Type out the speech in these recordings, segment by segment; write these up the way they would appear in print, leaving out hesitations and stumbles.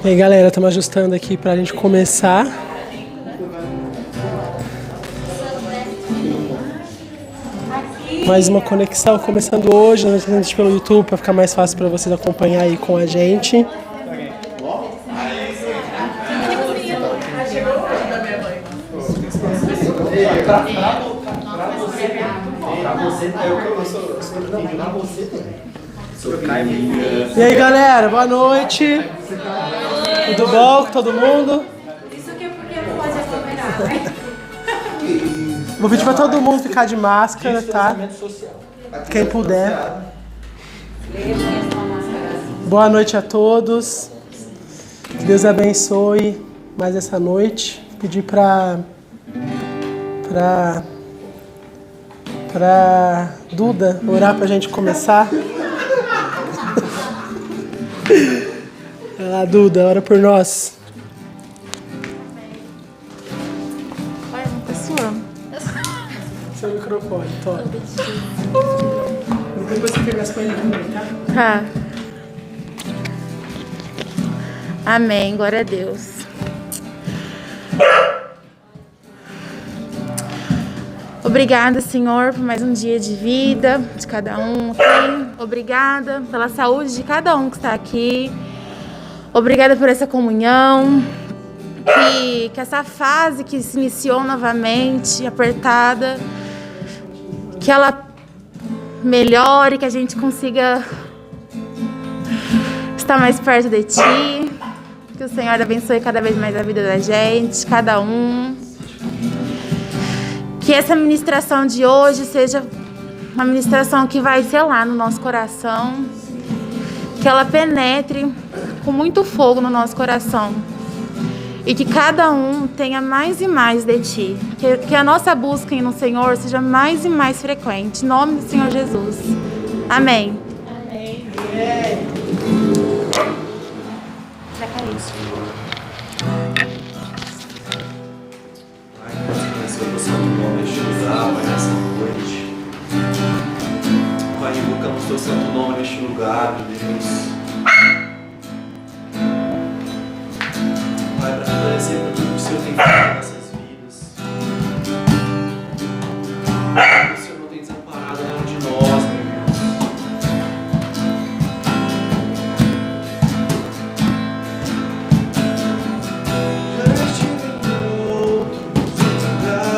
E aí, galera, estamos ajustando aqui pra gente começar. Mais uma conexão começando hoje, nós estamos pelo YouTube para ficar mais fácil para vocês acompanhar aí com a gente. E aí, galera, boa noite. Tudo bom com todo mundo? Isso aqui é porque não pode aglomerar. Vou pedir pra todo mundo ficar de máscara, tá? Quem puder. Boa noite a todos. Que Deus abençoe mais essa noite. Pedir pra Duda orar pra gente começar. Vai lá, Duda, ora por nós. Olha, não tá suando. Seu microfone, toma. Depois você pega as coisas também, tá? Tá. Amém, glória a Deus. Obrigada, Senhor, por mais um dia de vida de cada um aqui. Obrigada pela saúde de cada um que está aqui. Obrigada por essa comunhão. Que essa fase que se iniciou novamente, apertada, que ela melhore, que a gente consiga estar mais perto de Ti. Que o Senhor abençoe cada vez mais a vida da gente, cada um. Que essa ministração de hoje seja uma ministração que vai selar no nosso coração, que ela penetre com muito fogo no nosso coração e que cada um tenha mais e mais de Ti, que a nossa busca no Senhor seja mais e mais frequente, em nome do Senhor Jesus. Amém. Amém. Pai, invocamos teu santo nome neste lugar, meu Deus. Pai, para agradecer por tudo que o Senhor tem feito em nossas vidas. O Senhor não tem desamparado nenhum de nós, meu Deus. Já estive em outros lugares.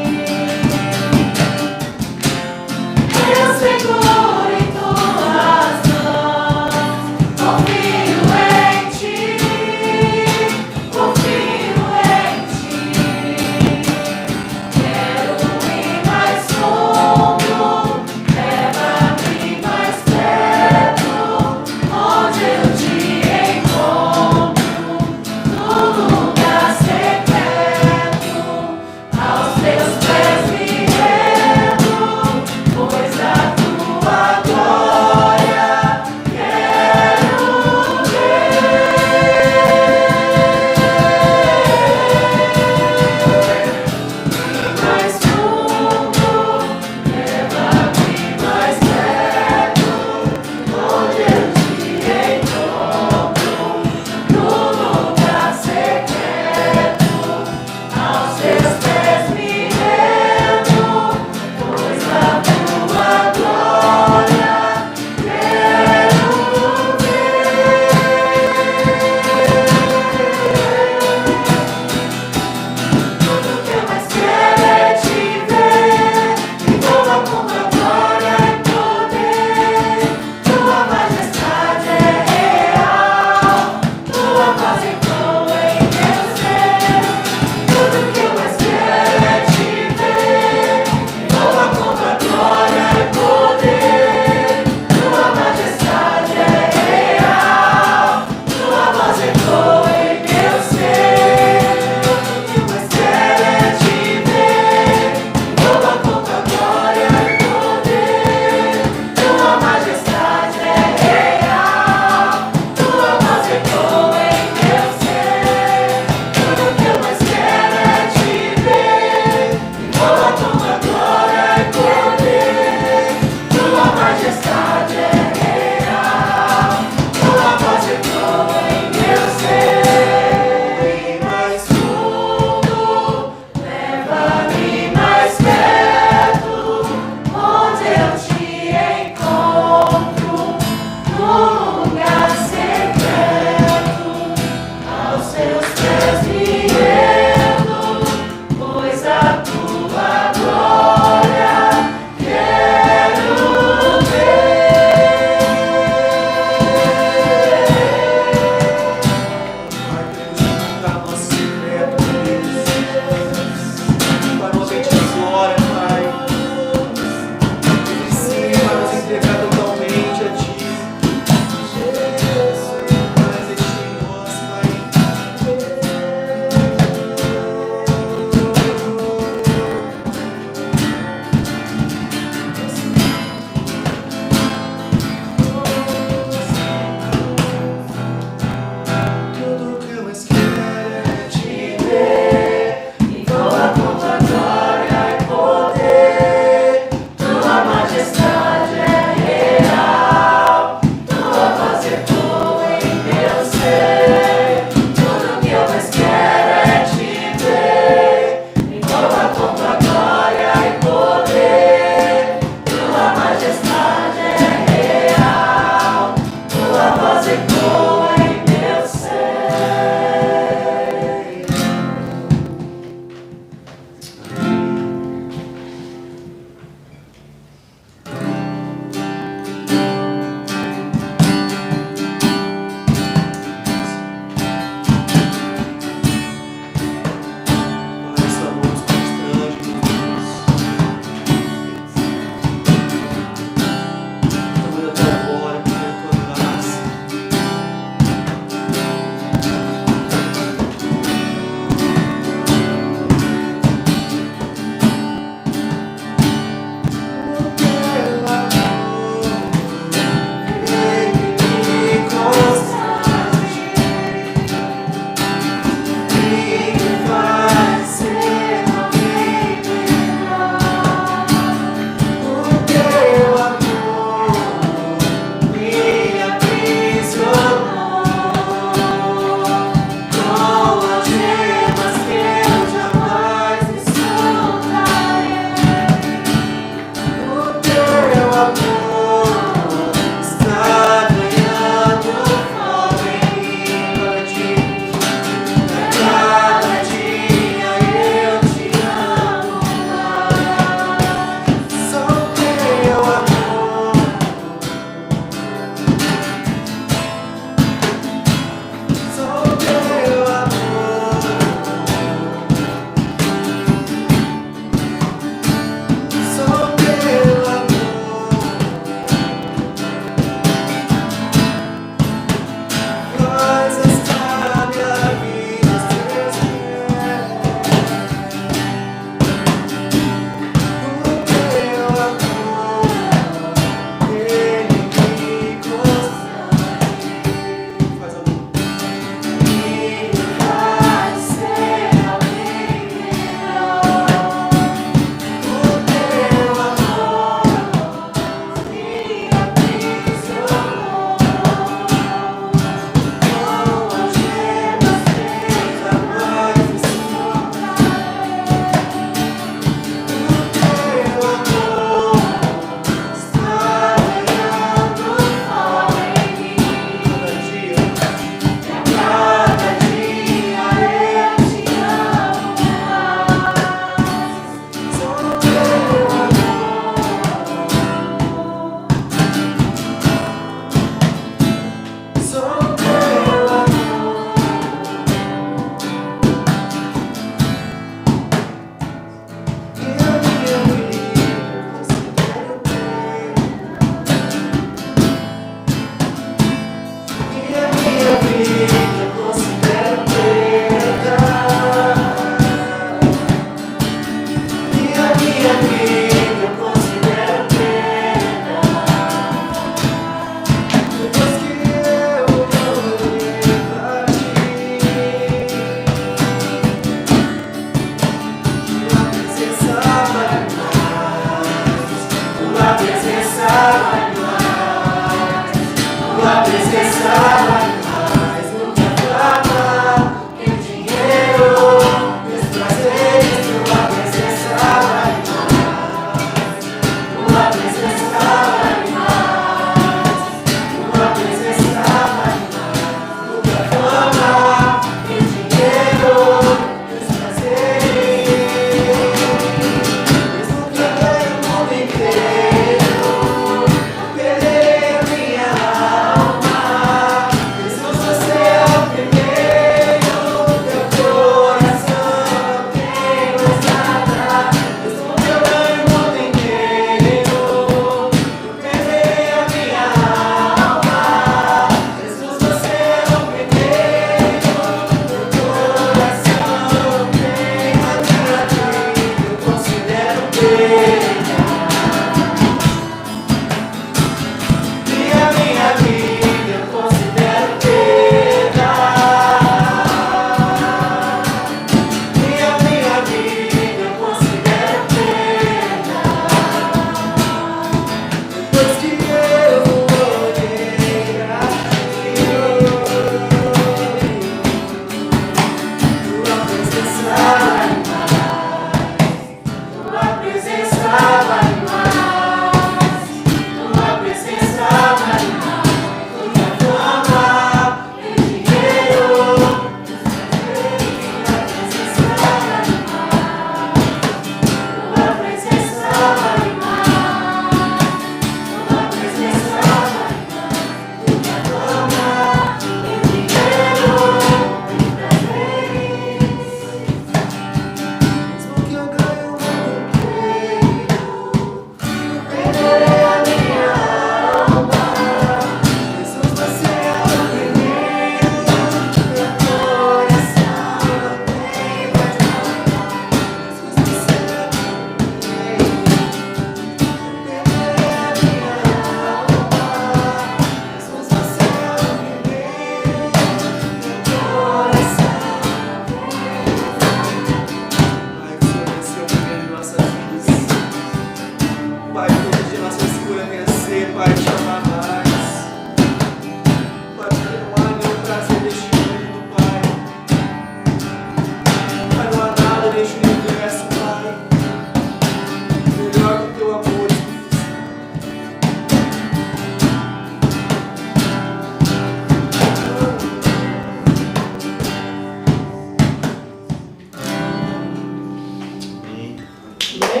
Né?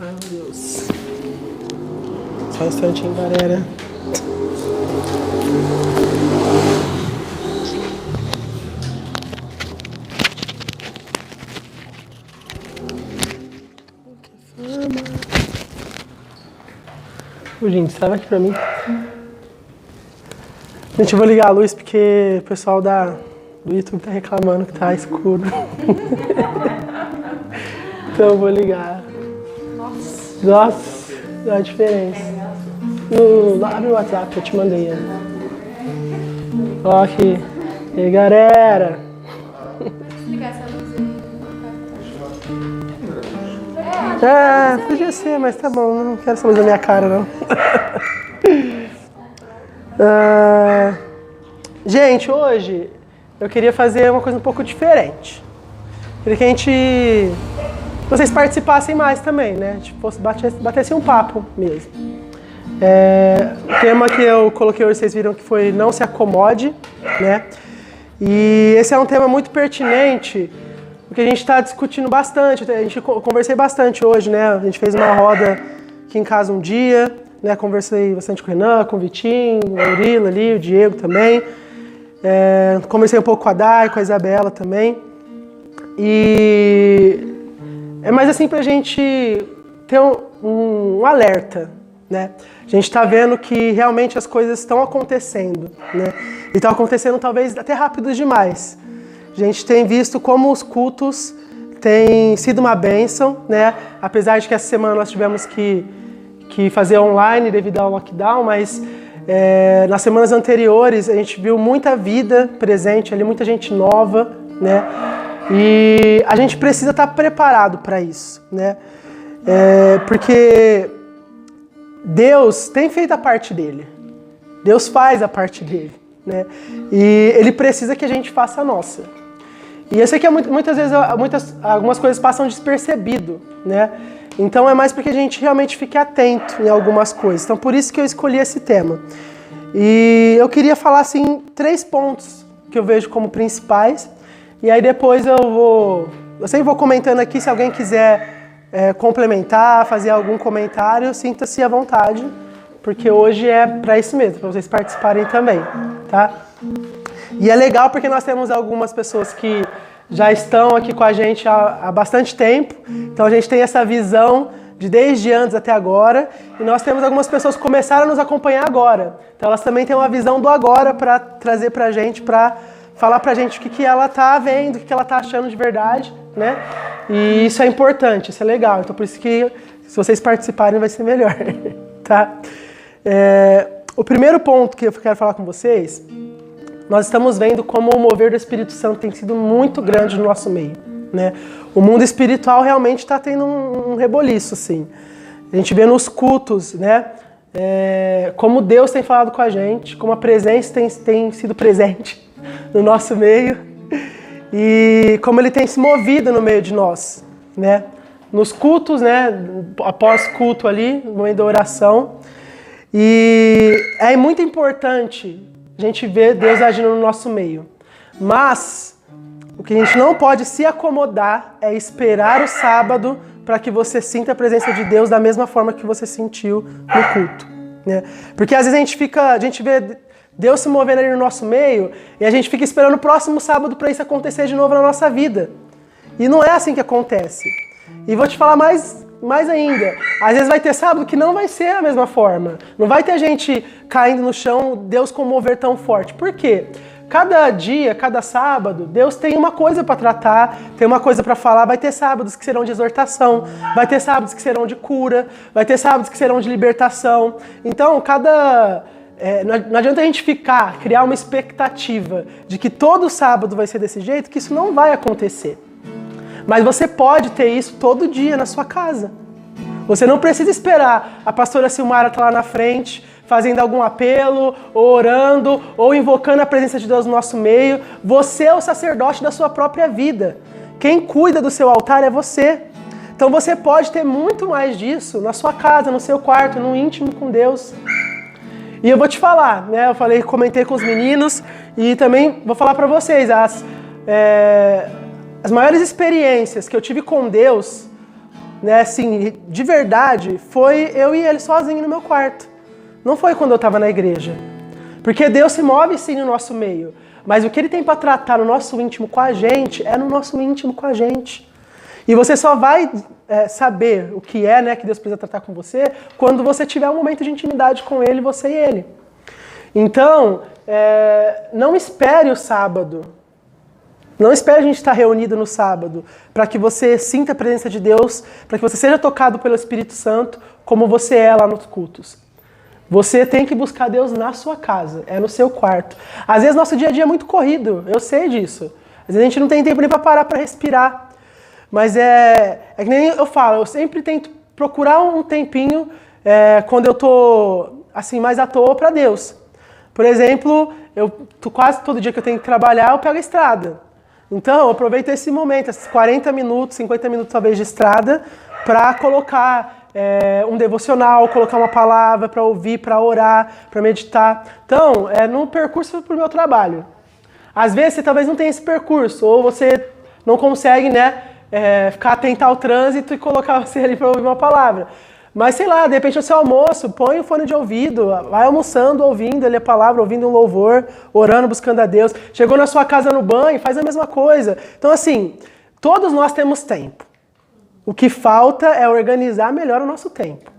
Ai, meu Deus. Só um instantinho, galera. Ô, gente, serve aqui pra mim. Gente, eu vou ligar a luz porque o pessoal do YouTube tá reclamando que tá escuro. Então eu vou ligar. Nossa, dá uma diferença. Abre o WhatsApp, eu te mandei. Ó aqui. E aí, galera? Ligar essa luz aí. Podia ser, mas tá bom. Não quero essa luz na minha cara, não. Gente, hoje eu queria fazer uma coisa um pouco diferente. Queria que vocês participassem mais também, né? Tipo, batesse um papo mesmo. O tema que eu coloquei hoje, vocês viram que foi Não Se Acomode, né? E esse é um tema muito pertinente, porque a gente está discutindo bastante, eu conversei bastante hoje, né? A gente fez uma roda aqui em casa um dia, né? Conversei bastante com o Renan, com o Vitinho, a Aurila ali, o Diego também. Conversei um pouco com a Dai, com a Isabela também. E é mais assim pra gente ter um alerta, né? A gente tá vendo que realmente as coisas estão acontecendo, né? E estão acontecendo talvez até rápido demais. A gente tem visto como os cultos têm sido uma bênção, né? Apesar de que essa semana nós tivemos que fazer online devido ao lockdown, mas nas semanas anteriores a gente viu muita vida presente ali, muita gente nova, né? E a gente precisa estar preparado para isso, né? Porque Deus tem feito a parte dele. Deus faz a parte dele, né? E Ele precisa que a gente faça a nossa. E eu sei que muitas vezes algumas coisas passam despercebido, né? Então é mais porque a gente realmente fique atento em algumas coisas. Então por isso que eu escolhi esse tema. E eu queria falar assim 3 pontos que eu vejo como principais. E aí depois eu sempre vou comentando aqui, se alguém quiser complementar, fazer algum comentário, sinta-se à vontade, porque hoje é para isso mesmo, para vocês participarem também, tá? E é legal porque nós temos algumas pessoas que já estão aqui com a gente há bastante tempo, então a gente tem essa visão de desde antes até agora, e nós temos algumas pessoas que começaram a nos acompanhar agora, então elas também têm uma visão do agora para trazer para a gente, para falar pra gente o que ela tá vendo, o que ela tá achando de verdade, né? E isso é importante, isso é legal. Então por isso que se vocês participarem vai ser melhor, tá? O primeiro ponto que eu quero falar com vocês, nós estamos vendo como o mover do Espírito Santo tem sido muito grande no nosso meio, né? O mundo espiritual realmente está tendo um reboliço, assim. A gente vê nos cultos, né? Como Deus tem falado com a gente, como a presença tem sido presente no nosso meio e como ele tem se movido no meio de nós, né? Nos cultos, né? Após culto ali, no meio da oração. E é muito importante a gente ver Deus agindo no nosso meio. Mas o que a gente não pode se acomodar é esperar o sábado para que você sinta a presença de Deus da mesma forma que você sentiu no culto, né? Porque às vezes a gente vê Deus se movendo ali no nosso meio e a gente fica esperando o próximo sábado para isso acontecer de novo na nossa vida. E não é assim que acontece. E vou te falar mais ainda. Às vezes vai ter sábado que não vai ser a mesma forma. Não vai ter gente caindo no chão, Deus com um mover tão forte. Por quê? Cada dia, cada sábado, Deus tem uma coisa para tratar, tem uma coisa para falar. Vai ter sábados que serão de exortação, vai ter sábados que serão de cura, vai ter sábados que serão de libertação. Então, não adianta a gente criar uma expectativa de que todo sábado vai ser desse jeito, que isso não vai acontecer. Mas você pode ter isso todo dia na sua casa. Você não precisa esperar a pastora Silmara estar lá na frente, fazendo algum apelo, ou orando, ou invocando a presença de Deus no nosso meio. Você é o sacerdote da sua própria vida. Quem cuida do seu altar é você. Então você pode ter muito mais disso na sua casa, no seu quarto, no íntimo com Deus. E eu vou te falar, né? Comentei com os meninos e também vou falar para vocês, as maiores experiências que eu tive com Deus, né, assim, de verdade, foi eu e ele sozinho no meu quarto. Não foi quando eu estava na igreja. Porque Deus se move sim no nosso meio, mas o que Ele tem para tratar no nosso íntimo com a gente, é no nosso íntimo com a gente. E você só vai saber o que é, né, que Deus precisa tratar com você, quando você tiver um momento de intimidade com Ele, você e Ele. Então, não espere o sábado. Não espere a gente estar reunido no sábado para que você sinta a presença de Deus, para que você seja tocado pelo Espírito Santo, como você é lá nos cultos. Você tem que buscar Deus na sua casa, no seu quarto. Às vezes nosso dia a dia é muito corrido, eu sei disso. Às vezes a gente não tem tempo nem para parar para respirar. Mas é que nem eu falo, eu sempre tento procurar um tempinho quando eu tô assim, mais à toa para Deus. Por exemplo, quase todo dia que eu tenho que trabalhar, eu pego a estrada. Então, eu aproveito esse momento, esses 40 minutos, 50 minutos talvez de estrada, para colocar um devocional, colocar uma palavra para ouvir, para orar, para meditar. Então, no percurso para o meu trabalho. Às vezes você talvez não tenha esse percurso, ou você não consegue, né, ficar atento ao trânsito e colocar você ali para ouvir uma palavra. Mas sei lá, de repente no seu almoço, põe o fone de ouvido, vai almoçando, ouvindo ali a palavra, ouvindo um louvor, orando, buscando a Deus. Chegou na sua casa no banho, faz a mesma coisa. Então assim, todos nós temos tempo. O que falta é organizar melhor o nosso tempo.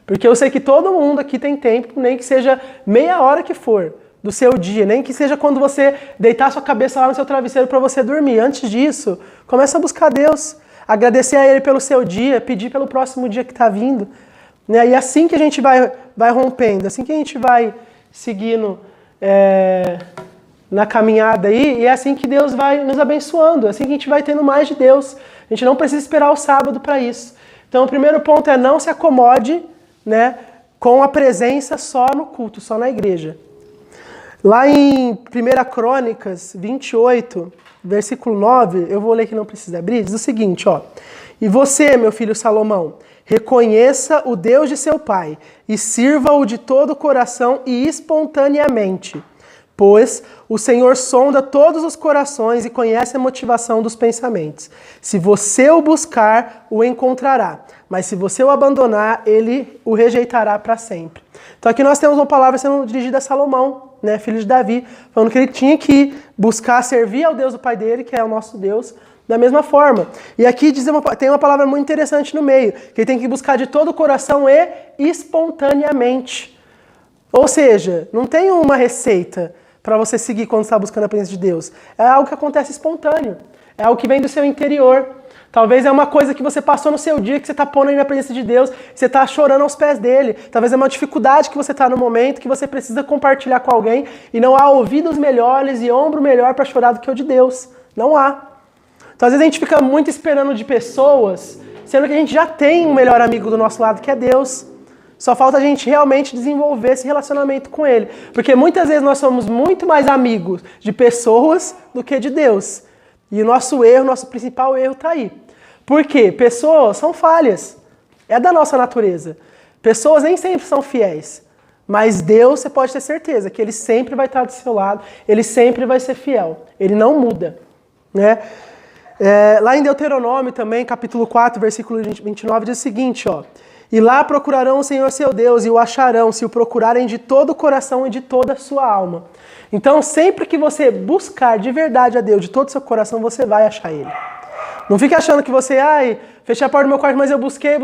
Porque eu sei que todo mundo aqui tem tempo, nem que seja meia hora que for do seu dia, nem que seja quando você deitar sua cabeça lá no seu travesseiro para você dormir. Antes disso, começa a buscar Deus, agradecer a Ele pelo seu dia, pedir pelo próximo dia que está vindo. Né? E assim que a gente vai rompendo, assim que a gente vai seguindo na caminhada aí, e é assim que Deus vai nos abençoando, é assim que a gente vai tendo mais de Deus. A gente não precisa esperar o sábado para isso. Então o primeiro ponto é não se acomode, né, com a presença só no culto, só na igreja. Lá em 1 Crônicas 28, versículo 9, eu vou ler que não precisa abrir, diz o seguinte, ó. E você, meu filho Salomão, reconheça o Deus de seu pai e sirva-o de todo o coração e espontaneamente, pois o Senhor sonda todos os corações e conhece a motivação dos pensamentos. Se você o buscar, o encontrará, mas se você o abandonar, ele o rejeitará para sempre. Então aqui nós temos uma palavra sendo dirigida a Salomão, né, filho de Davi, falando que ele tinha que buscar servir ao Deus do pai dele, que é o nosso Deus, da mesma forma. E aqui tem uma palavra muito interessante no meio, que ele tem que buscar de todo o coração e espontaneamente. Ou seja, não tem uma receita para você seguir quando está buscando a presença de Deus. É algo que acontece espontâneo. É algo que vem do seu interior. Talvez é uma coisa que você passou no seu dia, que você está pondo aí na presença de Deus, que você está chorando aos pés dele. Talvez é uma dificuldade que você está no momento, que você precisa compartilhar com alguém, e não há ouvidos melhores e ombro melhor para chorar do que o de Deus. Não há. Então às vezes a gente fica muito esperando de pessoas, sendo que a gente já tem um melhor amigo do nosso lado, que é Deus. Só falta a gente realmente desenvolver esse relacionamento com Ele. Porque muitas vezes nós somos muito mais amigos de pessoas do que de Deus. E o nosso erro, nosso principal erro está aí. Por quê? Pessoas são falhas. É da nossa natureza. Pessoas nem sempre são fiéis. Mas Deus, você pode ter certeza que Ele sempre vai estar do seu lado. Ele sempre vai ser fiel. Ele não muda. Né? Lá em Deuteronômio também, capítulo 4, versículo 29, diz o seguinte, ó. E lá procurarão o Senhor seu Deus e o acharão, se o procurarem de todo o coração e de toda a sua alma. Então, sempre que você buscar de verdade a Deus, de todo o seu coração, você vai achar Ele. Não fique achando que você, fechei a porta do meu quarto, mas eu busquei,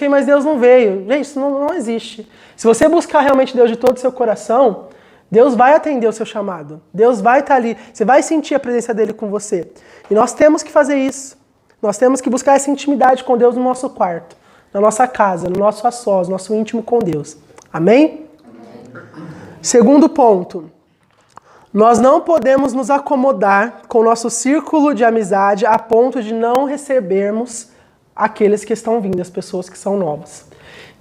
mas Deus não veio. Gente, isso não existe. Se você buscar realmente Deus de todo o seu coração, Deus vai atender o seu chamado. Deus vai estar ali. Você vai sentir a presença dele com você. E nós temos que fazer isso. Nós temos que buscar essa intimidade com Deus no nosso quarto, na nossa casa, no nosso a sós, no nosso íntimo com Deus. Amém? Segundo ponto. Nós não podemos nos acomodar com o nosso círculo de amizade a ponto de não recebermos aqueles que estão vindo, as pessoas que são novas.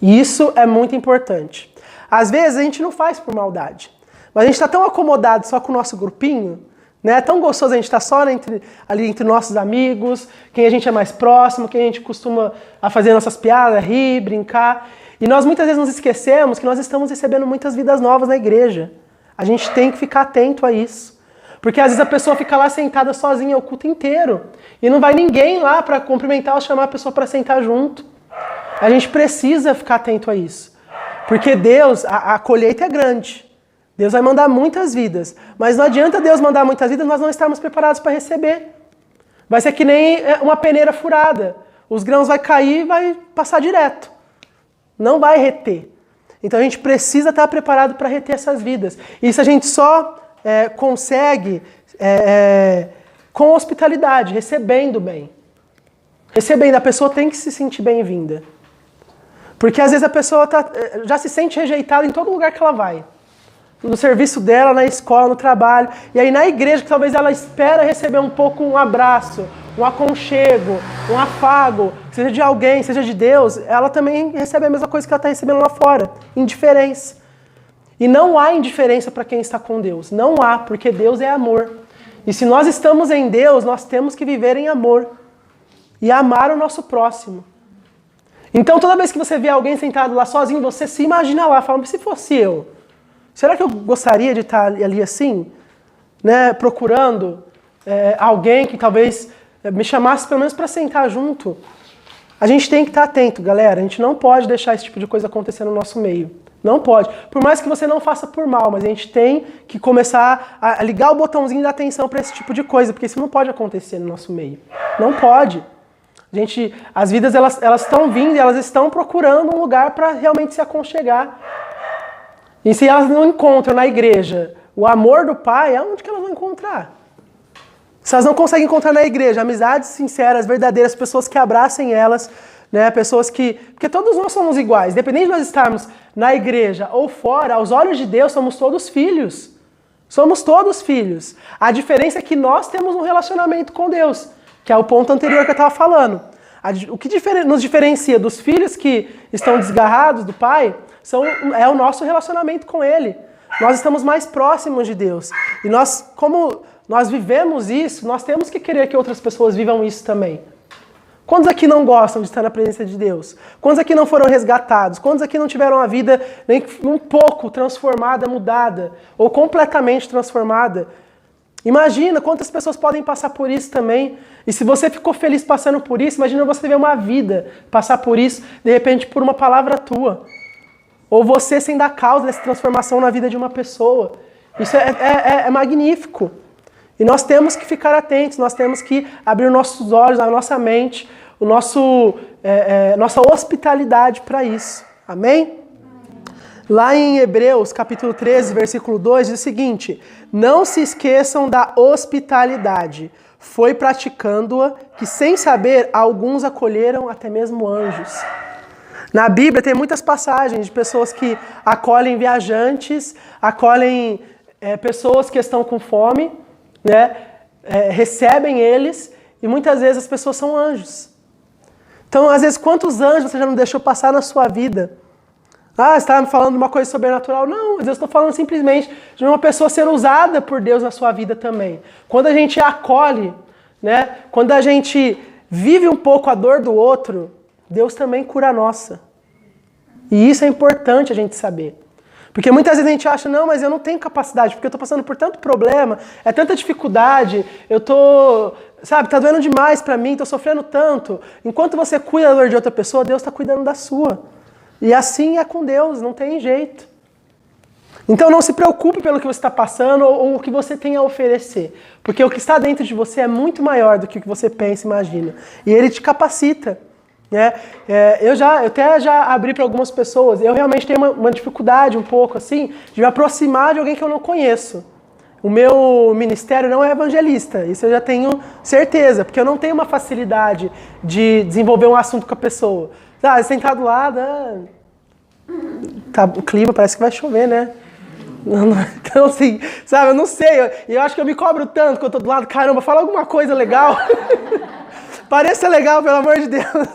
E isso é muito importante. Às vezes a gente não faz por maldade, mas a gente está tão acomodado só com o nosso grupinho, né? É tão gostoso a gente estar só ali entre nossos amigos, quem a gente é mais próximo, quem a gente costuma a fazer nossas piadas, rir, brincar. E nós muitas vezes nos esquecemos que nós estamos recebendo muitas vidas novas na igreja. A gente tem que ficar atento a isso. Porque às vezes a pessoa fica lá sentada sozinha o culto inteiro. E não vai ninguém lá para cumprimentar ou chamar a pessoa para sentar junto. A gente precisa ficar atento a isso. Porque Deus, a colheita é grande. Deus vai mandar muitas vidas. Mas não adianta Deus mandar muitas vidas, nós não estarmos preparados para receber. Vai ser que nem uma peneira furada. Os grãos vai cair e vai passar direto. Não vai reter. Então a gente precisa estar preparado para reter essas vidas. E isso a gente só consegue com hospitalidade, recebendo bem. Recebendo, a pessoa tem que se sentir bem-vinda. Porque às vezes a pessoa já se sente rejeitada em todo lugar que ela vai. No serviço dela, na escola, no trabalho. E aí na igreja, que talvez ela espera receber um pouco um abraço, um aconchego, um afago, seja de alguém, seja de Deus, ela também recebe a mesma coisa que ela está recebendo lá fora. Indiferença. E não há indiferença para quem está com Deus. Não há, porque Deus é amor. E se nós estamos em Deus, nós temos que viver em amor. E amar o nosso próximo. Então toda vez que você vê alguém sentado lá sozinho, você se imagina lá, fala, se fosse eu, será que eu gostaria de estar ali assim? Né, procurando alguém que talvez me chamasse pelo menos para sentar junto. A gente tem que estar atento, galera. A gente não pode deixar esse tipo de coisa acontecer no nosso meio. Não pode. Por mais que você não faça por mal, mas a gente tem que começar a ligar o botãozinho da atenção para esse tipo de coisa, porque isso não pode acontecer no nosso meio. Não pode. As vidas elas estão vindo e elas estão procurando um lugar para realmente se aconchegar. E se elas não encontram na igreja o amor do Pai, aonde que elas vão encontrar? Se elas não conseguem encontrar na igreja amizades sinceras, verdadeiras, pessoas que abracem elas, né, pessoas que... Porque todos nós somos iguais, independente de nós estarmos na igreja ou fora, aos olhos de Deus somos todos filhos. Somos todos filhos. A diferença é que nós temos um relacionamento com Deus, que é o ponto anterior que eu estava falando. O que nos diferencia dos filhos que estão desgarrados do Pai é o nosso relacionamento com Ele. Nós estamos mais próximos de Deus. E nós, como nós vivemos isso, nós temos que querer que outras pessoas vivam isso também. Quantos aqui não gostam de estar na presença de Deus? Quantos aqui não foram resgatados? Quantos aqui não tiveram a vida nem um pouco transformada, mudada, ou completamente transformada? Imagina quantas pessoas podem passar por isso também. E se você ficou feliz passando por isso, imagina você ver uma vida passar por isso, de repente por uma palavra tua. Ou você sendo a causa dessa transformação na vida de uma pessoa. Isso é magnífico. E nós temos que ficar atentos, nós temos que abrir nossos olhos, a nossa mente, nossa hospitalidade para isso. Amém? Lá em Hebreus, capítulo 13, versículo 2, diz o seguinte: não se esqueçam da hospitalidade. Foi praticando-a que, sem saber, alguns acolheram até mesmo anjos. Na Bíblia tem muitas passagens de pessoas que acolhem viajantes, acolhem pessoas que estão com fome, né? Recebem eles, e muitas vezes as pessoas são anjos. Então, às vezes, quantos anjos você já não deixou passar na sua vida? Ah, você está me falando de uma coisa sobrenatural? Não, às vezes eu estou falando simplesmente de uma pessoa ser usada por Deus na sua vida também. Quando a gente acolhe, né? Quando a gente vive um pouco a dor do outro, Deus também cura a nossa. E isso é importante a gente saber. Porque muitas vezes a gente acha, não, mas eu não tenho capacidade, porque eu estou passando por tanto problema, é tanta dificuldade, eu estou, tá doendo demais para mim, estou sofrendo tanto. Enquanto você cuida da dor de outra pessoa, Deus está cuidando da sua. E assim é com Deus, não tem jeito. Então não se preocupe pelo que você está passando ou o que você tem a oferecer. Porque o que está dentro de você é muito maior do que o que você pensa e imagina. E Ele te capacita. Né? Eu até já abri para algumas pessoas. Eu realmente tenho uma dificuldade um pouco assim de me aproximar de alguém que eu não conheço. O meu ministério não é evangelista, isso eu já tenho certeza, porque eu não tenho uma facilidade de desenvolver um assunto com a pessoa. Sentado lá, o clima parece que vai chover, né? Então, assim, eu não sei, eu acho que eu me cobro tanto quando eu tô do lado, caramba, fala alguma coisa legal. Pareça legal, pelo amor de Deus.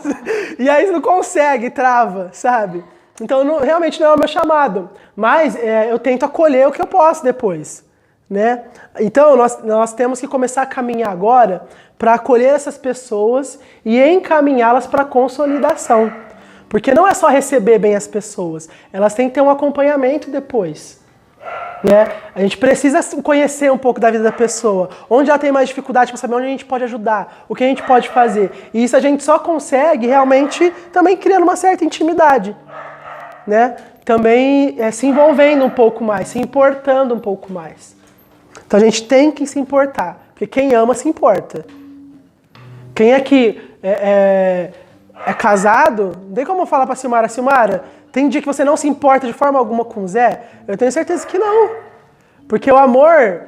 E aí você não consegue, trava, sabe? Então, realmente não é o meu chamado. Mas eu tento acolher o que eu posso depois, né? Então, nós temos que começar a caminhar agora para acolher essas pessoas e encaminhá-las para a consolidação. Porque não é só receber bem as pessoas, elas têm que ter um acompanhamento depois. Né? A gente precisa conhecer um pouco da vida da pessoa, onde ela tem mais dificuldade, para saber onde a gente pode ajudar, o que a gente pode fazer. E isso a gente só consegue realmente também criando uma certa intimidade. Né? Também se envolvendo um pouco mais, se importando um pouco mais. Então a gente tem que se importar, porque quem ama se importa. Quem aqui é casado, não tem como falar pra Silmara, tem dia que você não se importa de forma alguma com o Zé? Eu tenho certeza que não. Porque o amor,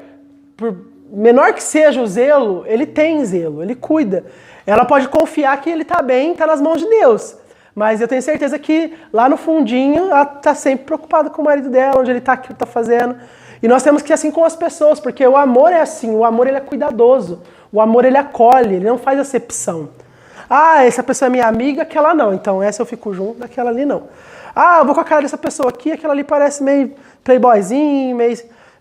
por menor que seja o zelo, ele tem zelo, ele cuida. Ela pode confiar que ele tá bem, tá nas mãos de Deus. Mas eu tenho certeza que lá no fundinho, ela tá sempre preocupada com o marido dela, onde ele tá, o que ele tá fazendo. E nós temos que ser assim com as pessoas, porque o amor é assim, o amor ele é cuidadoso. O amor ele acolhe, ele não faz acepção. Ah, essa pessoa é minha amiga, aquela não. Então essa eu fico junto, daquela ali não. Ah, eu vou com a cara dessa pessoa aqui, aquela ali parece meio playboyzinho,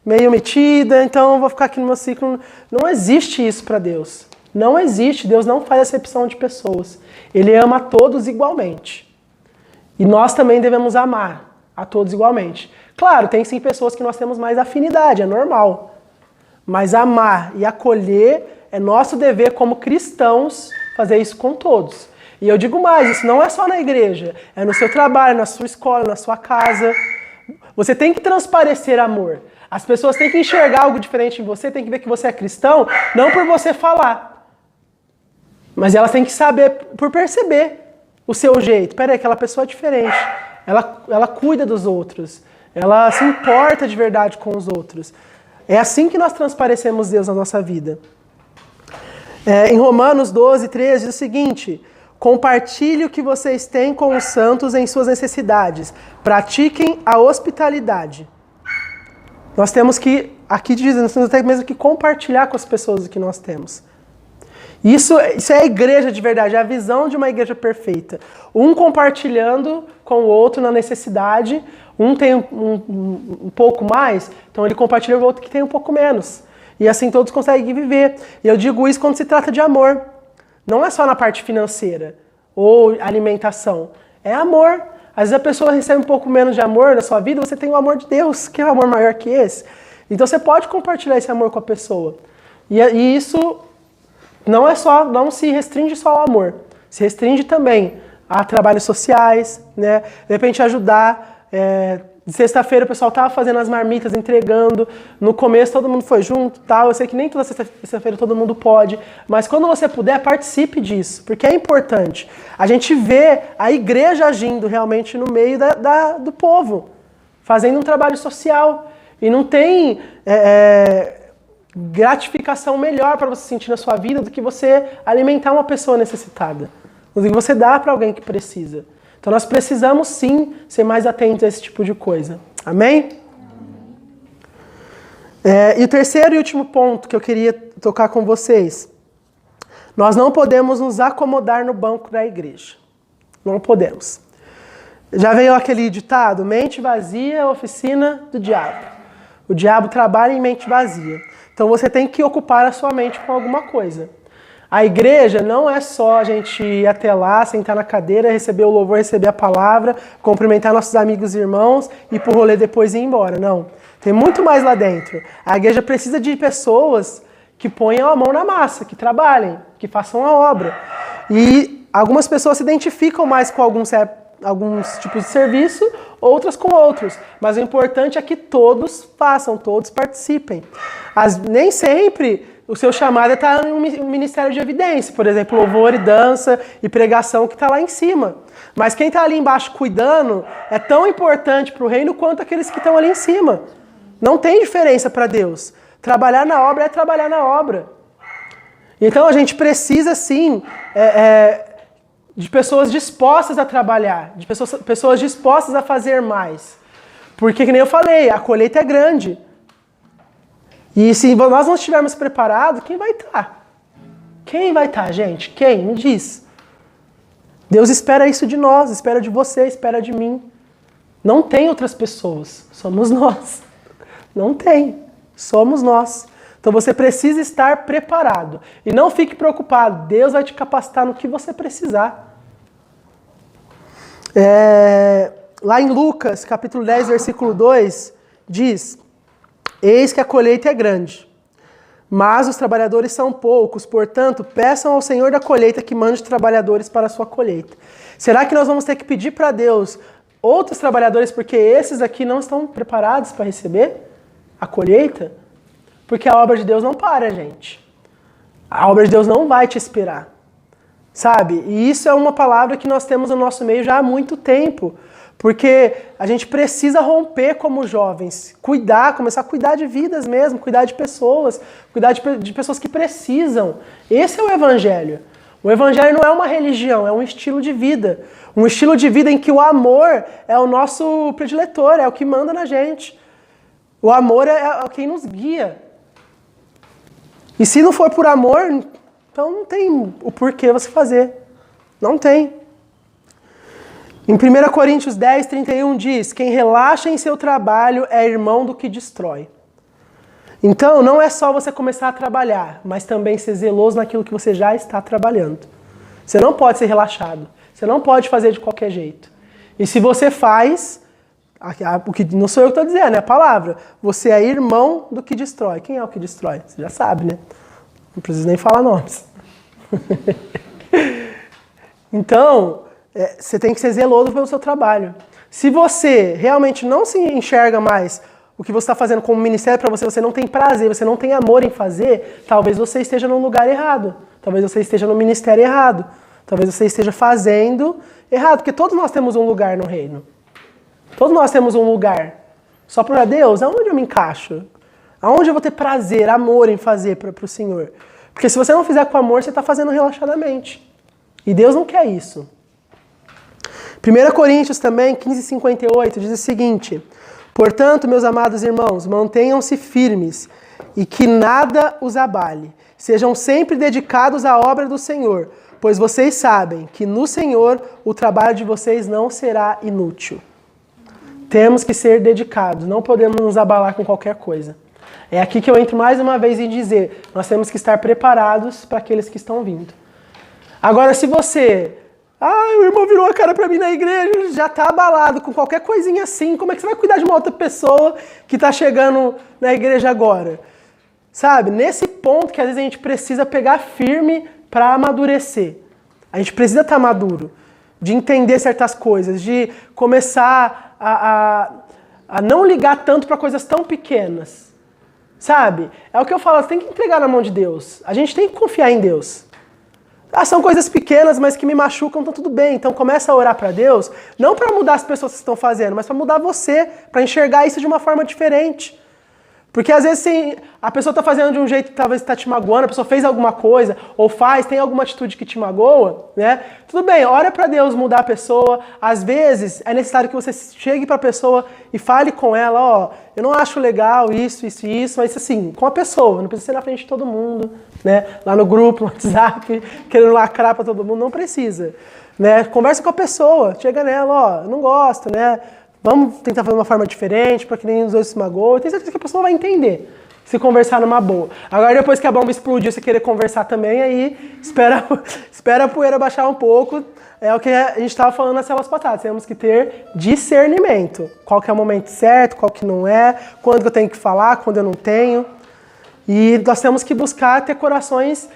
meio metida, então eu vou ficar aqui no meu ciclo. Não existe isso para Deus. Não existe. Deus não faz acepção de pessoas. Ele ama a todos igualmente. E nós também devemos amar a todos igualmente. Claro, tem sim pessoas que nós temos mais afinidade, é normal. Mas amar e acolher é nosso dever como cristãos fazer isso com todos. E eu digo mais, isso não é só na igreja, é no seu trabalho, na sua escola, na sua casa. Você tem que transparecer amor. As pessoas têm que enxergar algo diferente em você, tem que ver que você é cristão, não por você falar. Mas elas têm que saber, por perceber o seu jeito. Peraí, aquela pessoa é diferente. Ela cuida dos outros. Ela se importa de verdade com os outros. É assim que nós transparecemos Deus na nossa vida. Em Romanos 12, 13, diz o seguinte: compartilhe o que vocês têm com os santos em suas necessidades. Pratiquem a hospitalidade. Nós temos que, aqui diz, nós temos até mesmo que compartilhar com as pessoas o que nós temos. Isso é a igreja de verdade, é a visão de uma igreja perfeita. Um compartilhando com o outro na necessidade, um tem um pouco mais, então ele compartilha com o outro que tem um pouco menos. E assim todos conseguem viver. E eu digo isso quando se trata de amor. Não é só na parte financeira ou alimentação. É amor. Às vezes a pessoa recebe um pouco menos de amor na sua vida, você tem o amor de Deus, que é um amor maior que esse. Então você pode compartilhar esse amor com a pessoa. E isso não se restringe só ao amor. Se restringe também a trabalhos sociais, né? De repente ajudar. De sexta-feira o pessoal estava fazendo as marmitas, entregando. No começo todo mundo foi junto, tal. Eu sei que nem toda sexta-feira todo mundo pode. Mas quando você puder, participe disso. Porque é importante. A gente vê a igreja agindo realmente no meio do povo. Fazendo um trabalho social. E não tem gratificação melhor para você sentir na sua vida do que você alimentar uma pessoa necessitada. Do que você dá para alguém que precisa. Então nós precisamos sim ser mais atentos a esse tipo de coisa. Amém? E o terceiro e último ponto que eu queria tocar com vocês. Nós não podemos nos acomodar no banco da igreja. Não podemos. Já veio aquele ditado, mente vazia, oficina do diabo. O diabo trabalha em mente vazia. Então você tem que ocupar a sua mente com alguma coisa. A igreja não é só a gente ir até lá, sentar na cadeira, receber o louvor, receber a palavra, cumprimentar nossos amigos e irmãos, ir pro rolê depois e ir embora. Não. Tem muito mais lá dentro. A igreja precisa de pessoas que ponham a mão na massa, que trabalhem, que façam a obra. E algumas pessoas se identificam mais com alguns tipos de serviço, outras com outros. Mas o importante é que todos façam, todos participem. Nem sempre o seu chamado está no ministério de evidência, por exemplo, louvor e dança e pregação que está lá em cima. Mas quem está ali embaixo cuidando é tão importante para o reino quanto aqueles que estão ali em cima. Não tem diferença para Deus. Trabalhar na obra é trabalhar na obra. Então a gente precisa sim de pessoas dispostas a trabalhar, de pessoas dispostas a fazer mais. Porque, que nem eu falei, a colheita é grande. E se nós não estivermos preparados, quem vai estar? Quem vai estar, gente? Quem? Me diz. Deus espera isso de nós, espera de você, espera de mim. Não tem outras pessoas, somos nós. Não tem, somos nós. Então você precisa estar preparado. E não fique preocupado, Deus vai te capacitar no que você precisar. Lá em Lucas, capítulo 10, versículo 2, diz: eis que a colheita é grande, mas os trabalhadores são poucos, portanto, peçam ao Senhor da colheita que mande trabalhadores para a sua colheita. Será que nós vamos ter que pedir para Deus outros trabalhadores porque esses aqui não estão preparados para receber a colheita? Porque a obra de Deus não para, gente. A obra de Deus não vai te esperar, sabe? E isso é uma palavra que nós temos no nosso meio já há muito tempo, porque a gente precisa romper como jovens, começar a cuidar de vidas mesmo, cuidar de pessoas, cuidar de pessoas que precisam. Esse é o Evangelho. O Evangelho não é uma religião, é um estilo de vida. Um estilo de vida em que o amor é o nosso prediletor, é o que manda na gente. O amor é quem nos guia. E se não for por amor, então não tem o porquê você fazer. Não tem. Em 1 Coríntios 10, 31 diz: quem relaxa em seu trabalho é irmão do que destrói. Então, não é só você começar a trabalhar, mas também ser zeloso naquilo que você já está trabalhando. Você não pode ser relaxado. Você não pode fazer de qualquer jeito. E se você faz, o que não sou eu que estou dizendo, é a palavra. Você é irmão do que destrói. Quem é o que destrói? Você já sabe, né? Não preciso nem falar nomes. Então, você tem que ser zeloso pelo seu trabalho. Se você realmente não se enxerga mais o que você está fazendo como ministério para você, você não tem prazer, você não tem amor em fazer, talvez você esteja no lugar errado. Talvez você esteja no ministério errado. Talvez você esteja fazendo errado, porque todos nós temos um lugar no reino. Todos nós temos um lugar. Só para Deus, aonde eu me encaixo? Aonde eu vou ter prazer, amor em fazer para o Senhor? Porque se você não fizer com amor, você está fazendo relaxadamente. E Deus não quer isso. 1 Coríntios também, 15:58, diz o seguinte: portanto, meus amados irmãos, mantenham-se firmes e que nada os abale. Sejam sempre dedicados à obra do Senhor, pois vocês sabem que no Senhor o trabalho de vocês não será inútil. Temos que ser dedicados, não podemos nos abalar com qualquer coisa. É aqui que eu entro mais uma vez em dizer, nós temos que estar preparados para aqueles que estão vindo. Agora, se você... o irmão virou a cara para mim na igreja, já está abalado com qualquer coisinha assim, como é que você vai cuidar de uma outra pessoa que está chegando na igreja agora? Sabe, nesse ponto que às vezes a gente precisa pegar firme para amadurecer. A gente precisa estar maduro, de entender certas coisas, de começar a não ligar tanto para coisas tão pequenas. Sabe? É o que eu falo, você tem que entregar na mão de Deus. A gente tem que confiar em Deus. São coisas pequenas, mas que me machucam, então tudo bem. Então começa a orar para Deus, não para mudar as pessoas que estão fazendo, mas para mudar você, para enxergar isso de uma forma diferente. Porque às vezes a pessoa está fazendo de um jeito que talvez está te magoando, a pessoa fez alguma coisa, ou tem alguma atitude que te magoa, né? Tudo bem, ora para Deus mudar a pessoa. Às vezes é necessário que você chegue para a pessoa e fale com ela, eu não acho legal isso, mas assim, com a pessoa, não precisa ser na frente de todo mundo, né? Lá no grupo, no WhatsApp, querendo lacrar para todo mundo, não precisa, né? Conversa com a pessoa, chega nela, eu não gosto, né? Vamos tentar fazer uma forma diferente, para que nem os dois se magoem. Tenho certeza que a pessoa vai entender, se conversar numa boa. Agora, depois que a bomba explodiu, você querer conversar também, aí espera a poeira baixar um pouco. É o que a gente estava falando nas células passadas. Temos que ter discernimento. Qual que é o momento certo, qual que não é, quando que eu tenho que falar, quando eu não tenho. E nós temos que buscar ter corações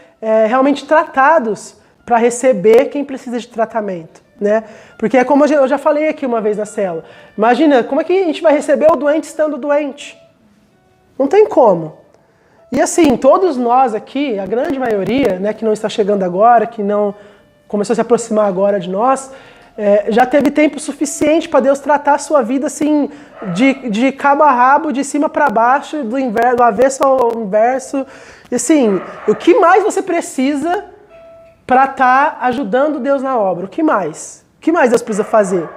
realmente tratados para receber quem precisa de tratamento. Né? Porque é como eu já falei aqui uma vez na célula. Imagina, como é que a gente vai receber o doente estando doente? Não tem como. E assim, todos nós aqui, a grande maioria, né, que não está chegando agora, que não começou a se aproximar agora de nós, já teve tempo suficiente para Deus tratar a sua vida assim, de cabo a rabo, de cima para baixo, do avesso ao inverso. E assim, o que mais você precisa para estar ajudando Deus na obra? O que mais? O que mais Deus precisa fazer?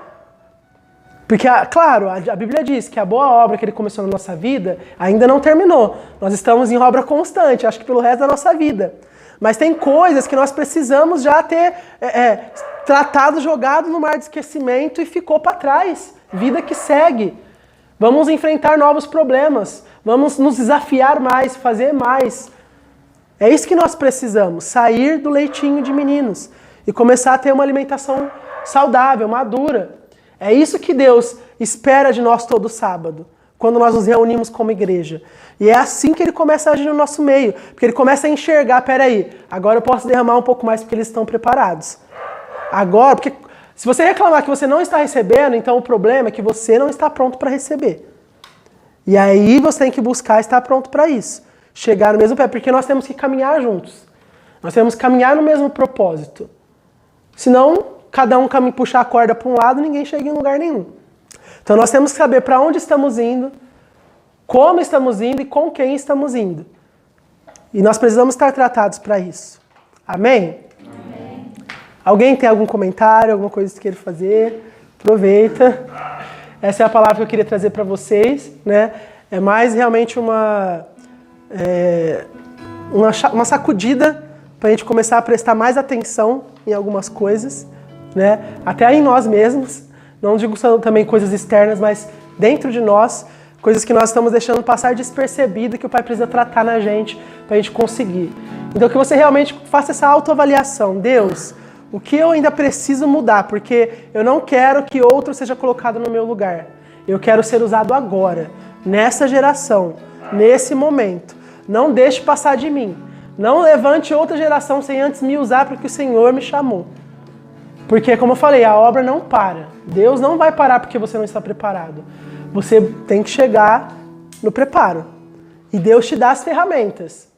Porque, claro, a Bíblia diz que a boa obra que Ele começou na nossa vida ainda não terminou. Nós estamos em obra constante, acho que pelo resto da nossa vida. Mas tem coisas que nós precisamos já ter tratado, jogado no mar de esquecimento e ficou para trás. Vida que segue. Vamos enfrentar novos problemas. Vamos nos desafiar mais, fazer mais. É isso que nós precisamos, sair do leitinho de meninos e começar a ter uma alimentação saudável, madura. É isso que Deus espera de nós todo sábado, quando nós nos reunimos como igreja. E é assim que ele começa a agir no nosso meio, porque ele começa a enxergar, peraí, agora eu posso derramar um pouco mais porque eles estão preparados. Agora, porque se você reclamar que você não está recebendo, então o problema é que você não está pronto para receber. E aí você tem que buscar estar pronto para isso. Chegar no mesmo pé, porque nós temos que caminhar juntos. Nós temos que caminhar no mesmo propósito. Senão, cada um puxar a corda para um lado, ninguém chega em lugar nenhum. Então nós temos que saber para onde estamos indo, como estamos indo e com quem estamos indo. E nós precisamos estar tratados para isso. Amém? Amém? Alguém tem algum comentário, alguma coisa que queira fazer? Aproveita. Essa é a palavra que eu queria trazer para vocês, né? É mais realmente uma sacudida para a gente começar a prestar mais atenção em algumas coisas, né? Até em nós mesmos. Não digo só também coisas externas, mas dentro de nós, coisas que nós estamos deixando passar despercebido que o Pai precisa tratar na gente para a gente conseguir. Então que você realmente faça essa autoavaliação. Deus, o que eu ainda preciso mudar? Porque eu não quero que outro seja colocado no meu lugar. Eu quero ser usado agora, nessa geração, nesse momento. Não deixe passar de mim. Não levante outra geração sem antes me usar porque o Senhor me chamou. Porque, como eu falei, a obra não para. Deus não vai parar porque você não está preparado. Você tem que chegar no preparo. E Deus te dá as ferramentas.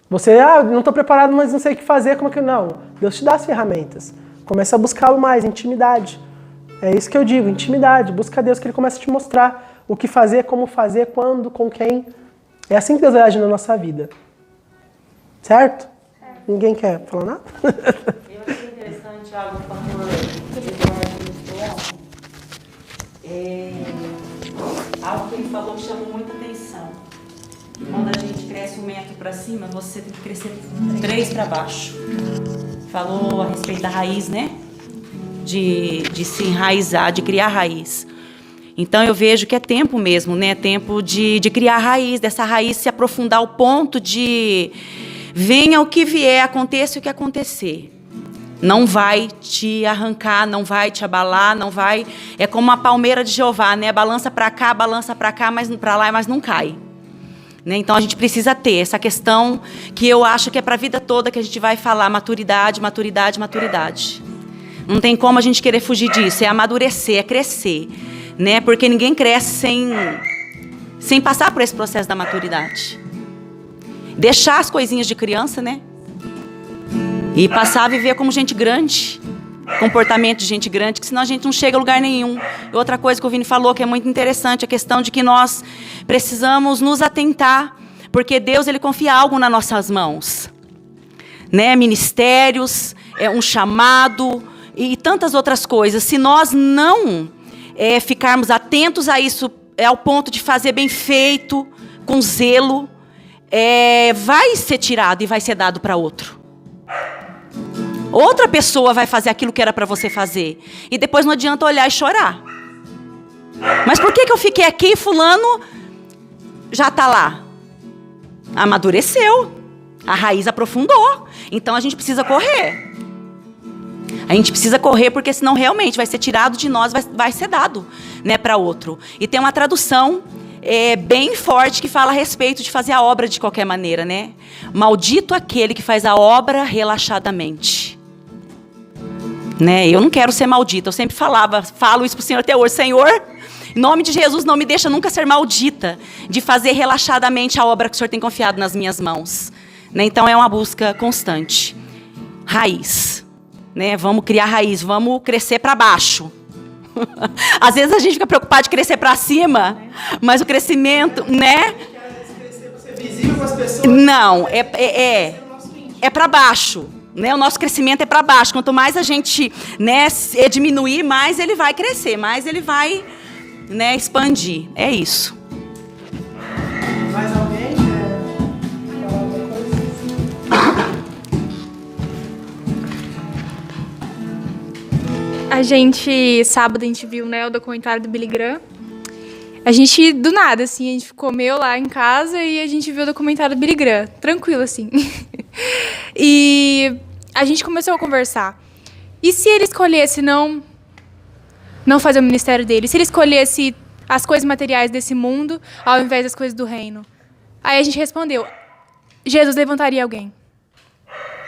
Você, não estou preparado, mas não sei o que fazer, como é que... Não, Deus te dá as ferramentas. Começa a buscá-lo mais, intimidade. É isso que eu digo, intimidade. Busca Deus que Ele começa a te mostrar o que fazer, como fazer, quando, com quem. É assim que Deus vai agir na nossa vida. Certo? Ninguém quer falar nada? Eu achei interessante algo quando o Eduardo mostrou. Algo que ele falou que chamou muita atenção. Quando a gente cresce 1 metro para cima, você tem que crescer 3 para baixo. Falou a respeito da raiz, né? De se enraizar, de criar raiz. Então eu vejo que é tempo mesmo, né? Tempo de criar raiz, dessa raiz se aprofundar ao ponto de venha o que vier, aconteça o que acontecer. Não vai te arrancar, não vai te abalar, não vai... É como uma palmeira de Jeová, né? Balança para cá, mas para lá, mas não cai. Né? Então a gente precisa ter essa questão que eu acho que é para a vida toda que a gente vai falar maturidade, maturidade, maturidade. Não tem como a gente querer fugir disso, é amadurecer, é crescer. Né? Porque ninguém cresce sem passar por esse processo da maturidade. Deixar as coisinhas de criança, né? E passar a viver como gente grande. Comportamento de gente grande, que senão a gente não chega a lugar nenhum. E outra coisa que o Vini falou, que é muito interessante, a questão de que nós precisamos nos atentar, porque Deus, Ele confia algo nas nossas mãos. Né? Ministérios, um chamado e tantas outras coisas. Se nós não ficarmos atentos a isso, ao ponto de fazer bem feito, com zelo, vai ser tirado e vai ser dado para outro. Outra pessoa vai fazer aquilo que era para você fazer. E depois não adianta olhar e chorar. Mas por que eu fiquei aqui e fulano já está lá? Amadureceu. A raiz aprofundou. Então a gente precisa correr. A gente precisa correr porque senão realmente vai ser tirado de nós, vai ser dado, né, para outro. E tem uma tradução bem forte que fala a respeito de fazer a obra de qualquer maneira, né? Maldito aquele que faz a obra relaxadamente. Né? Eu não quero ser maldita, eu sempre falo isso para o Senhor até hoje. Senhor, em nome de Jesus, não me deixa nunca ser maldita de fazer relaxadamente a obra que o Senhor tem confiado nas minhas mãos. Né? Então é uma busca constante. Raiz. Né? Vamos criar raiz, vamos crescer para baixo. Às vezes a gente fica preocupado de crescer para cima, mas o crescimento, né? Não, é para baixo. Né? O nosso crescimento é para baixo. Quanto mais a gente, né, diminuir, mais ele vai crescer, mais ele vai, né, expandir. É isso. Mais alguém quer falar alguma coisa? Sábado a gente viu, né, o documentário do Billy Graham. A gente, do nada, assim, a gente comeu lá em casa e a gente viu o documentário do Billy Graham. Tranquilo, assim. E a gente começou a conversar. E se ele escolhesse não fazer o ministério dele? Se ele escolhesse as coisas materiais desse mundo ao invés das coisas do reino? Aí a gente respondeu, Jesus levantaria alguém.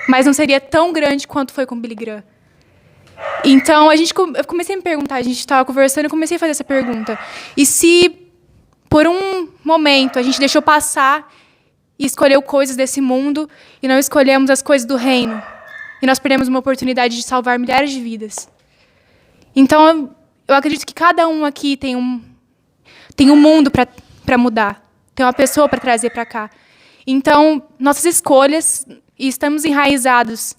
Mas não seria tão grande quanto foi com Billy Graham. Então, eu comecei a me perguntar, a gente estava conversando e comecei a fazer essa pergunta. E se, por um momento, a gente deixou passar e escolheu coisas desse mundo e não escolhemos as coisas do reino? E nós perdemos uma oportunidade de salvar milhares de vidas. Então, eu acredito que cada um aqui tem um mundo para mudar. Tem uma pessoa para trazer para cá. Então, nossas escolhas, e estamos enraizados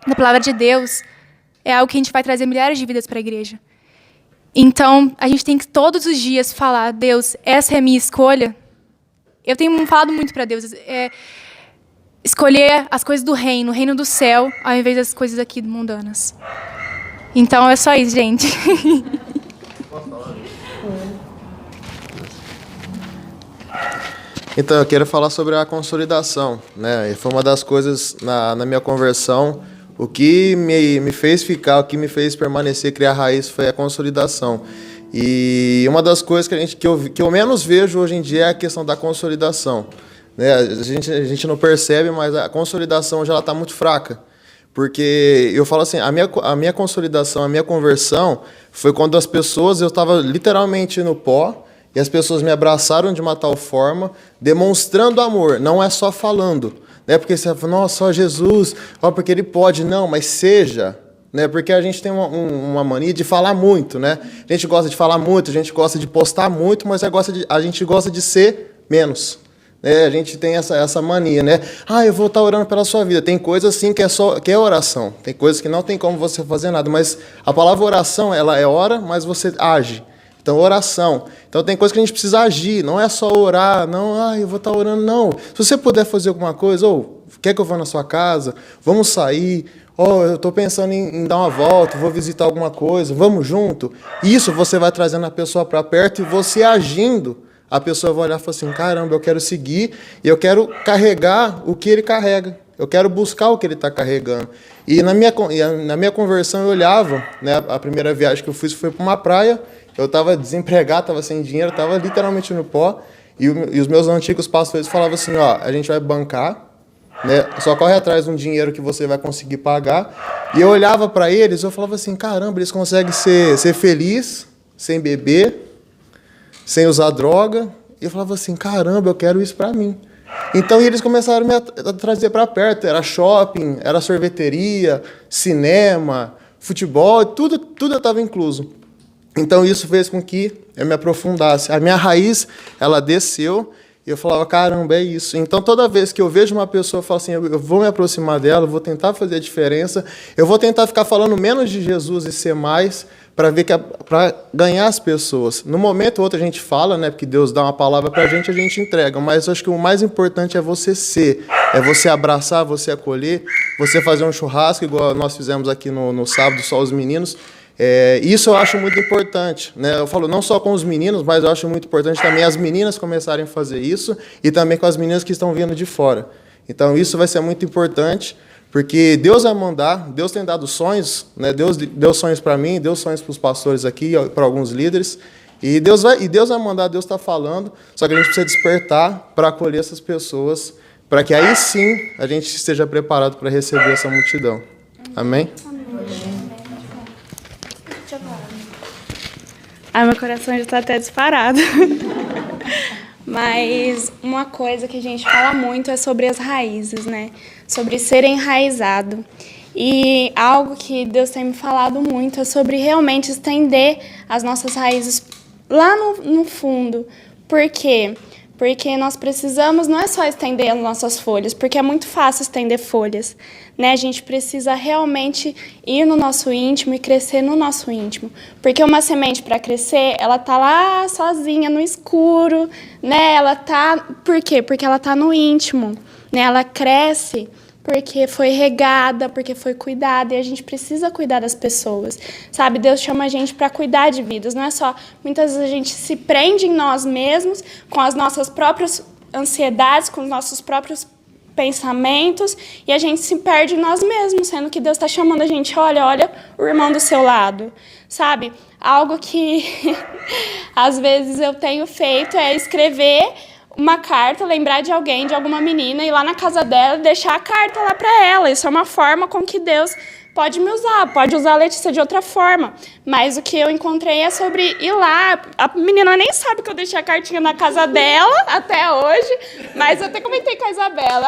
na palavra de Deus, é algo que a gente vai trazer milhares de vidas para a igreja. Então, a gente tem que todos os dias falar, Deus, essa é a minha escolha. Eu tenho falado muito para Deus, escolher as coisas do reino, o reino do céu, ao invés das coisas aqui mundanas. Então, é só isso, gente. Então, eu quero falar sobre a consolidação, né? Foi uma das coisas na minha conversão, o que me fez ficar, o que me fez permanecer, criar raiz, foi a consolidação. E uma das coisas que eu menos vejo hoje em dia é a questão da consolidação, né? A gente não percebe, mas a consolidação já está muito fraca. Porque eu falo assim, a minha consolidação, a minha conversão foi quando as pessoas, eu estava literalmente no pó, e as pessoas me abraçaram de uma tal forma, demonstrando amor, não é só falando. Né? Porque você fala, nossa, só Jesus, ó, porque ele pode. Não, mas seja. Né? Porque a gente tem uma mania de falar muito. Né? A gente gosta de falar muito, a gente gosta de postar muito, mas a gente gosta de ser menos. Né? A gente tem essa mania. Né? Eu vou estar orando pela sua vida. Tem coisas assim que é oração. Tem coisas que não tem como você fazer nada. Mas a palavra oração, ela é ora, mas você age. Então, oração. Então, tem coisa que a gente precisa agir. Não é só orar. Não, eu vou estar orando. Não. Se você puder fazer alguma coisa, quer que eu vá na sua casa? Vamos sair. Eu estou pensando em dar uma volta, vou visitar alguma coisa. Vamos junto. Isso você vai trazendo a pessoa para perto e você agindo, a pessoa vai olhar e falar assim, caramba, eu quero seguir e eu quero carregar o que ele carrega. Eu quero buscar o que ele está carregando. E na minha conversão eu olhava, né, a primeira viagem que eu fiz foi para uma praia. Eu estava desempregado, estava sem dinheiro, estava literalmente no pó. E os meus antigos pastores falavam assim, a gente vai bancar, né? Só corre atrás de um dinheiro que você vai conseguir pagar. E eu olhava para eles e eu falava assim, caramba, eles conseguem ser felizes, sem beber, sem usar droga. E eu falava assim, caramba, eu quero isso para mim. Então eles começaram a me trazer para perto. Era shopping, era sorveteria, cinema, futebol, tudo estava incluso. Então, isso fez com que eu me aprofundasse. A minha raiz, ela desceu, e eu falava, caramba, é isso. Então, toda vez que eu vejo uma pessoa, eu falo assim, eu vou me aproximar dela, eu vou tentar fazer a diferença, eu vou tentar ficar falando menos de Jesus e ser mais, para ganhar as pessoas. No momento ou outro a gente fala, né, porque Deus dá uma palavra para a gente entrega, mas eu acho que o mais importante é você ser, é você abraçar, você acolher, você fazer um churrasco, igual nós fizemos aqui no sábado, só os meninos. Isso eu acho muito importante, né? Eu falo não só com os meninos, mas eu acho muito importante também as meninas começarem a fazer isso e também com as meninas que estão vindo de fora. Então isso vai ser muito importante, porque Deus vai mandar, Deus tem dado sonhos, né? Deus deu sonhos para mim, deu sonhos para os pastores aqui, para alguns líderes, e Deus vai mandar, Deus está falando, só que a gente precisa despertar para acolher essas pessoas, para que aí sim a gente esteja preparado para receber essa multidão. Amém? Meu coração já está até disparado. Mas uma coisa que a gente fala muito é sobre as raízes, né? Sobre ser enraizado. E algo que Deus tem me falado muito é sobre realmente estender as nossas raízes lá no fundo. Por quê? Porque nós precisamos, não é só estender as nossas folhas, porque é muito fácil estender folhas, né? A gente precisa realmente ir no nosso íntimo e crescer no nosso íntimo. Porque uma semente, para crescer, ela tá lá sozinha, no escuro, né? Ela tá... Por quê? Porque ela tá no íntimo, né? Ela cresce porque foi regada, porque foi cuidada, e a gente precisa cuidar das pessoas, sabe? Deus chama a gente para cuidar de vidas, não é só... Muitas vezes a gente se prende em nós mesmos, com as nossas próprias ansiedades, com os nossos próprios pensamentos e a gente se perde em nós mesmos, sendo que Deus está chamando a gente, olha o irmão do seu lado, sabe? Algo que às vezes eu tenho feito é escrever uma carta, lembrar de alguém, de alguma menina, ir lá na casa dela e deixar a carta lá para ela. Isso é uma forma com que Deus pode me usar, pode usar a Letícia de outra forma. Mas o que eu encontrei é sobre ir lá. A menina nem sabe que eu deixei a cartinha na casa dela até hoje, mas eu até comentei com a Isabela.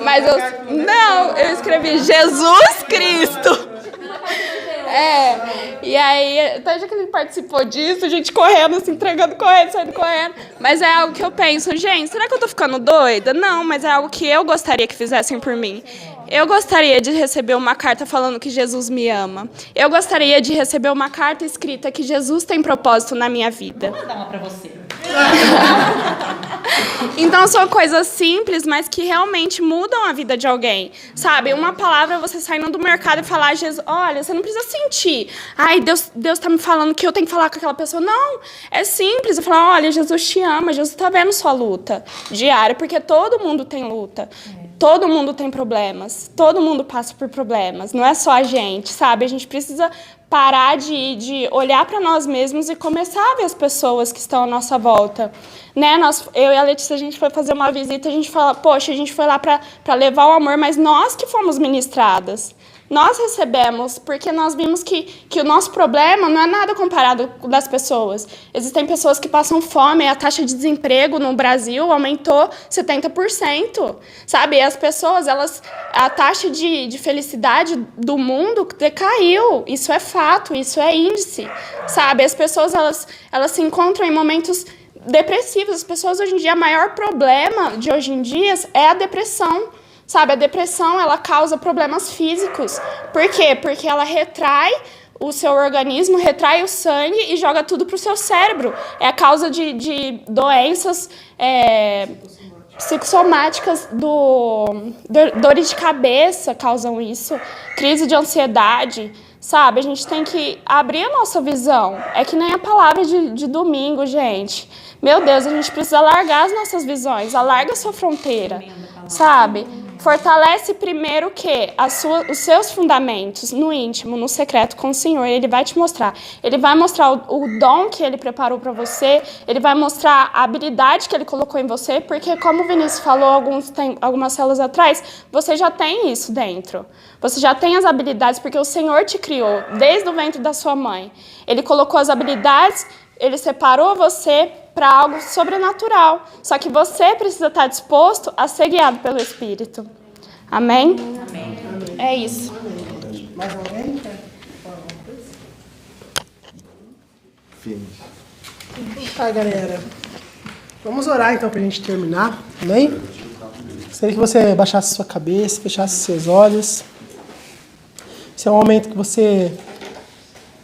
Mas eu escrevi Jesus Cristo. E aí, até já que ele participou disso, a gente correndo, assim, entregando, correndo, saindo correndo. Mas é algo que eu penso, gente, será que eu tô ficando doida? Não, mas é algo que eu gostaria que fizessem por mim. Eu gostaria de receber uma carta falando que Jesus me ama. Eu gostaria de receber uma carta escrita que Jesus tem propósito na minha vida. Vou dar uma pra você. Então são coisas simples, mas que realmente mudam a vida de alguém, sabe? Uma palavra, você saindo do mercado e falar, Jesus, olha, você não precisa sentir, ai, Deus tá me falando que eu tenho que falar com aquela pessoa. Não, é simples, eu falar, olha, Jesus te ama, Jesus tá vendo sua luta diária, porque todo mundo tem luta. Todo mundo tem problemas, todo mundo passa por problemas, não é só a gente, sabe? A gente precisa parar de olhar para nós mesmos e começar a ver as pessoas que estão à nossa volta. Né? Eu e a Letícia, a gente foi fazer uma visita, a gente fala, poxa, a gente foi lá para levar o amor, mas nós que fomos ministradas. Nós recebemos, porque nós vimos que o nosso problema não é nada comparado com das pessoas. Existem pessoas que passam fome, a taxa de desemprego no Brasil aumentou 70%, sabe? E as pessoas, a taxa de felicidade do mundo decaiu. Isso é fato, isso é índice, sabe? As pessoas, elas se encontram em momentos depressivos. As pessoas, hoje em dia, o maior problema de hoje em dia é a depressão. Sabe, a depressão, ela causa problemas físicos. Por quê? Porque ela retrai o seu organismo, retrai o sangue e joga tudo para o seu cérebro. É a causa de doenças psicossomáticas, dores de cabeça causam isso, crise de ansiedade. Sabe, a gente tem que abrir a nossa visão. É que nem a palavra de domingo, gente. Meu Deus, a gente precisa largar as nossas visões, alarga a sua fronteira, sabe? Fortalece primeiro o quê? Os seus fundamentos no íntimo, no secreto com o Senhor. Ele vai te mostrar. Ele vai mostrar o dom que Ele preparou para você. Ele vai mostrar a habilidade que Ele colocou em você. Porque, como o Vinícius falou algumas células atrás, você já tem isso dentro. Você já tem as habilidades porque o Senhor te criou desde o ventre da sua mãe. Ele colocou as habilidades, Ele separou você para algo sobrenatural. Só que você precisa estar disposto a ser guiado pelo Espírito. Amém? Amém. É isso. Mais alguém quer falar alguma coisa? Tá, galera. Vamos orar então pra gente terminar. Amém? Gostaria que você baixasse sua cabeça, fechasse seus olhos. Esse é um momento que você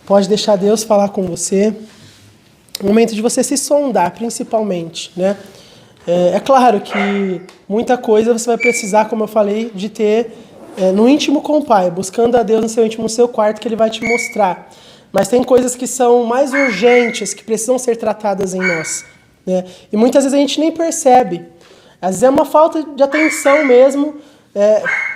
pode deixar Deus falar com você. Um momento de você se sondar, principalmente, né? É claro que muita coisa você vai precisar, como eu falei, de ter no íntimo com o Pai, buscando a Deus no seu íntimo, no seu quarto, que Ele vai te mostrar. Mas tem coisas que são mais urgentes, que precisam ser tratadas em nós, né? E muitas vezes a gente nem percebe. Às vezes é uma falta de atenção mesmo,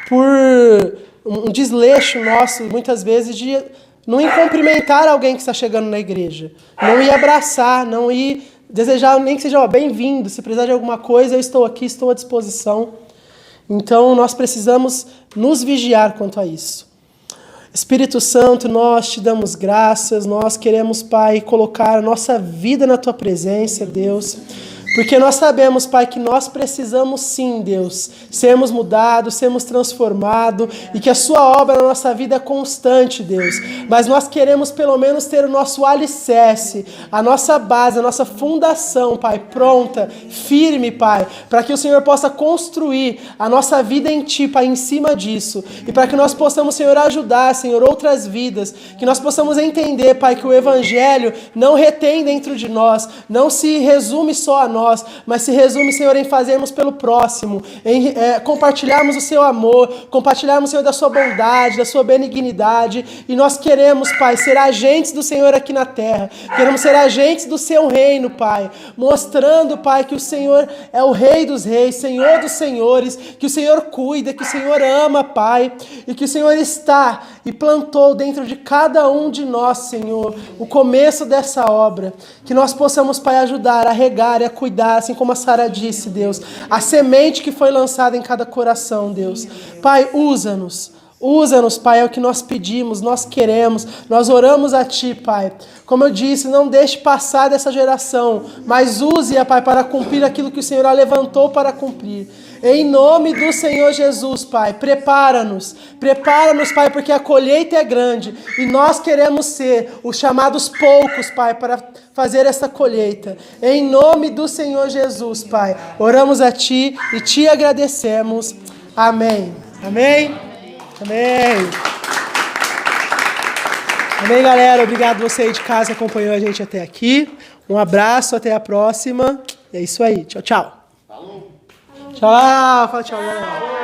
por um desleixo nosso, muitas vezes, de não ir cumprimentar alguém que está chegando na igreja. Não ir abraçar, não ir desejar, nem que seja bem-vindo. Se precisar de alguma coisa, eu estou aqui, estou à disposição. Então, nós precisamos nos vigiar quanto a isso. Espírito Santo, nós te damos graças, nós queremos, Pai, colocar a nossa vida na Tua presença, Deus. Porque nós sabemos, Pai, que nós precisamos sim, Deus, sermos mudados, sermos transformados e que a Sua obra na nossa vida é constante, Deus. Mas nós queremos pelo menos ter o nosso alicerce, a nossa base, a nossa fundação, Pai, pronta, firme, Pai, para que o Senhor possa construir a nossa vida em Ti, Pai, em cima disso. E para que nós possamos, Senhor, ajudar, Senhor, outras vidas, que nós possamos entender, Pai, que o Evangelho não retém dentro de nós, não se resume só a nós, nós, mas se resume, Senhor, em fazermos pelo próximo, em compartilharmos o seu amor, compartilharmos, Senhor, da sua bondade, da sua benignidade, e nós queremos, Pai, ser agentes do Senhor aqui na terra, queremos ser agentes do seu reino, Pai, mostrando, Pai, que o Senhor é o Rei dos Reis, Senhor dos Senhores, que o Senhor cuida, que o Senhor ama, Pai, e que o Senhor está e plantou dentro de cada um de nós, Senhor, o começo dessa obra, que nós possamos, Pai, ajudar a regar e a cuidar, assim como a Sara disse, Deus, a semente que foi lançada em cada coração, Deus. Pai, usa-nos, Pai, é o que nós pedimos, nós queremos, nós oramos a Ti, Pai. Como eu disse, não deixe passar dessa geração, mas use-a, Pai, para cumprir aquilo que o Senhor a levantou para cumprir. Em nome do Senhor Jesus, Pai, prepara-nos, Pai, porque a colheita é grande e nós queremos ser os chamados poucos, Pai, para fazer essa colheita. Em nome do Senhor Jesus, Pai, oramos a Ti e Te agradecemos. Amém. Amém. Amém. Amém, galera. Obrigado você aí de casa que acompanhou a gente até aqui. Um abraço, até a próxima. E é isso aí. Tchau, tchau. Tchau. Fala tchau, galera.